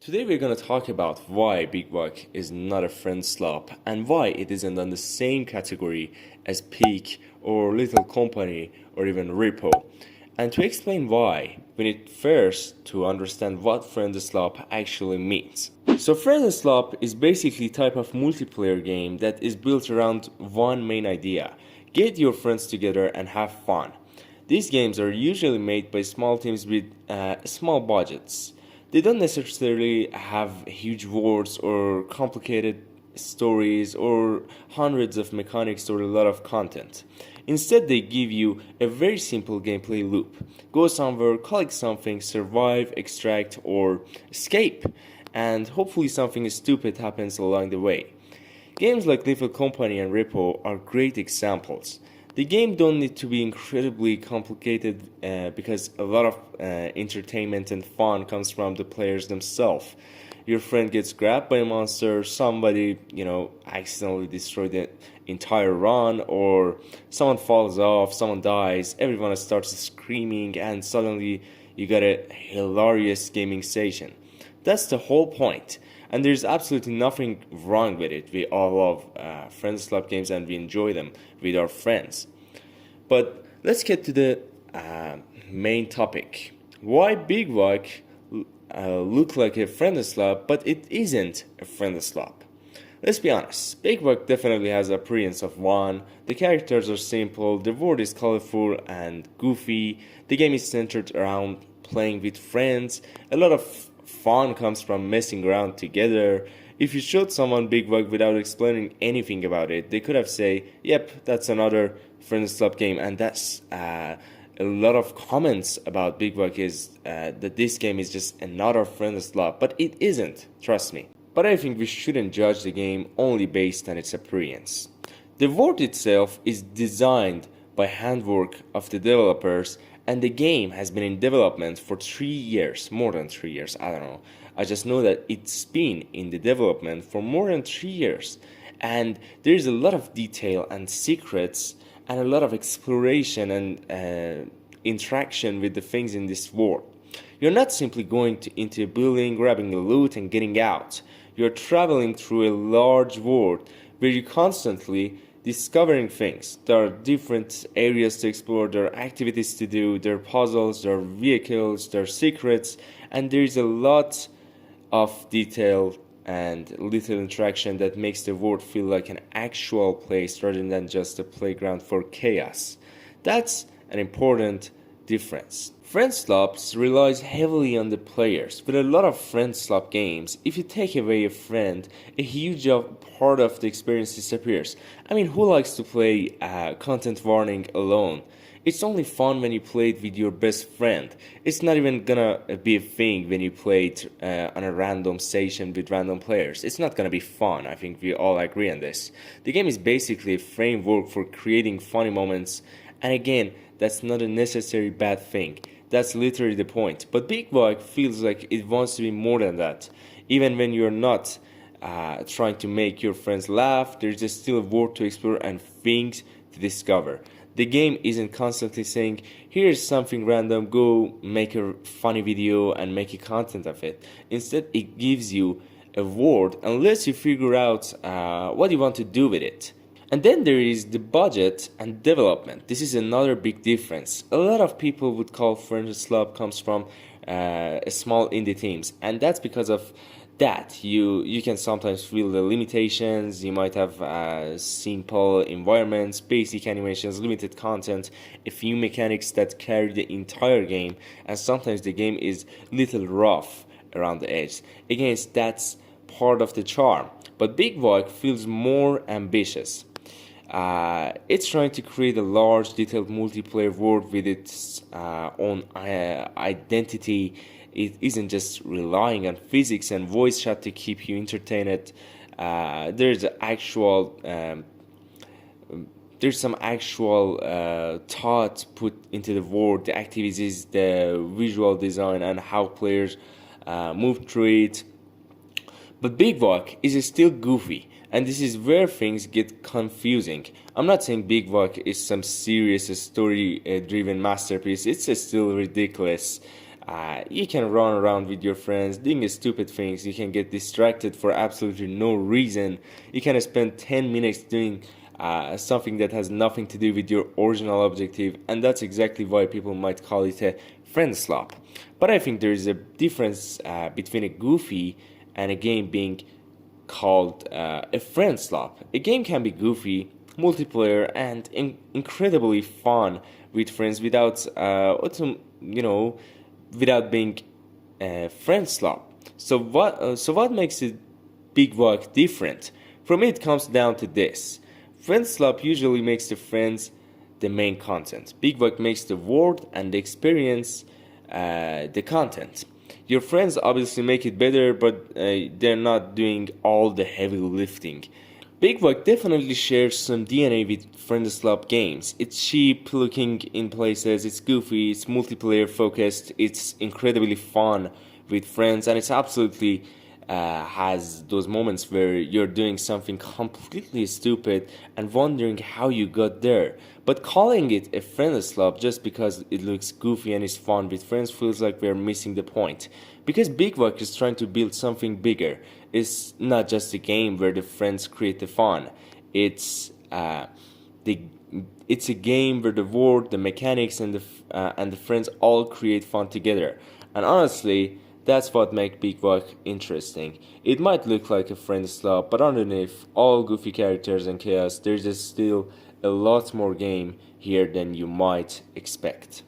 Today we're going to talk about why bigwalk is not a friend slop and why it isn't on the same category as peak or little company or even repo. And to explain why, we need first to understand what friend slop actually means. So friend slop is basically a type of multiplayer game that is built around one main idea: get your friends together and have fun. These games are usually made by small teams with small budgets. They don't necessarily have huge worlds or complicated stories or hundreds of mechanics or a lot of content. Instead, they give you a very simple gameplay loop. Go somewhere, collect something, survive, extract, or escape, and hopefully something stupid happens along the way. Games like Little Company and Repo are great examples. The game don't need to be incredibly complicated because a lot of entertainment and fun comes from the players themselves. Your friend gets grabbed by a monster, somebody, accidentally destroyed the entire run, or someone falls off, someone dies, everyone starts screaming, and suddenly you got a hilarious gaming session. That's the whole point. And there's absolutely nothing wrong with it. We all love friendslop games and we enjoy them with our friends. But let's get to the main topic. Why bigwalk look like a friendslop, but it isn't a friendslop? Let's be honest, bigwalk definitely has the appearance of one. The characters are simple, the world is colorful and goofy, the game is centered around playing with friends, a lot of fun comes from messing around together. If you showed someone bigwalk without explaining anything about it, they could have said, yep, that's another friendslop game. And that's a lot of comments about bigwalk is that this game is just another friendslop, but it isn't, trust me. But I think we shouldn't judge the game only based on its appearance. The world itself is designed by handwork of the developers, and the game has been in development for 3 years, more than 3 years, I don't know. I just know that it's been in the development for more than 3 years, and there's a lot of detail and secrets and a lot of exploration and interaction with the things in this world. You're not simply going into a building, grabbing a loot and getting out. You're traveling through a large world where you constantly discovering things. There are different areas to explore, there are activities to do, there are puzzles, there are vehicles, there are secrets, and there is a lot of detail and little interaction that makes the world feel like an actual place rather than just a playground for chaos. That's an important difference. Friendslops relies heavily on the players. With a lot of friendslop games, if you take away a friend, a huge part of the experience disappears. I mean, who likes to play content warning alone? It's only fun when you play it with your best friend. It's not even gonna be a thing when you play it on a random session with random players. It's not gonna be fun. I think we all agree on this. The game is basically a framework for creating funny moments, and again, that's not a necessary bad thing. That's literally the point. But bigwalk feels like it wants to be more than that. Even when you're not trying to make your friends laugh, there's just still a world to explore and things to discover. The game isn't constantly saying, here's something random, go make a funny video and make a content of it. Instead, it gives you a world and lets you figure out what you want to do with it. And then there is the budget and development. This is another big difference. A lot of people would call friendslop comes from small indie teams, and that's because of that. You can sometimes feel the limitations. You might have simple environments, basic animations, limited content, a few mechanics that carry the entire game, and sometimes the game is little rough around the edge. Again, that's part of the charm. But bigwalk feels more ambitious. It's trying to create a large, detailed multiplayer world with its own identity. It isn't just relying on physics and voice chat to keep you entertained. There's some actual thought put into the world, the activities, the visual design, and how players move through it. But bigwalk is still goofy, and this is where things get confusing. I'm not saying bigwalk is some serious story-driven masterpiece. It's still ridiculous. You can run around with your friends doing stupid things. You can get distracted for absolutely no reason. You can spend 10 minutes doing something that has nothing to do with your original objective, and that's exactly why people might call it a friend slop. But I think there is a difference between a goofy and a game being called a friend slop. A game can be goofy, multiplayer, and incredibly fun with friends without without being a friend slop. So what makes it bigwalk different? For me, it comes down to this: friend slop usually makes the friends the main content. Bigwalk makes the world and the experience the content. Your friends obviously make it better, but they're not doing all the heavy lifting. Big Buck definitely shares some DNA with friend-slop games. It's cheap looking in places, it's goofy, it's multiplayer focused, it's incredibly fun with friends, and it's absolutely has those moments where you're doing something completely stupid and wondering how you got there. But calling it a friend-slop just because it looks goofy and is fun with friends feels like we're missing the point. Because Big Buck is trying to build something bigger. It's not just a game where the friends create the fun. The it's a game where the world, the mechanics, and the friends all create fun together. And honestly, that's what makes Big Buck interesting. It might look like a friend slot, but underneath all goofy characters and chaos, there's still a lot more game here than you might expect.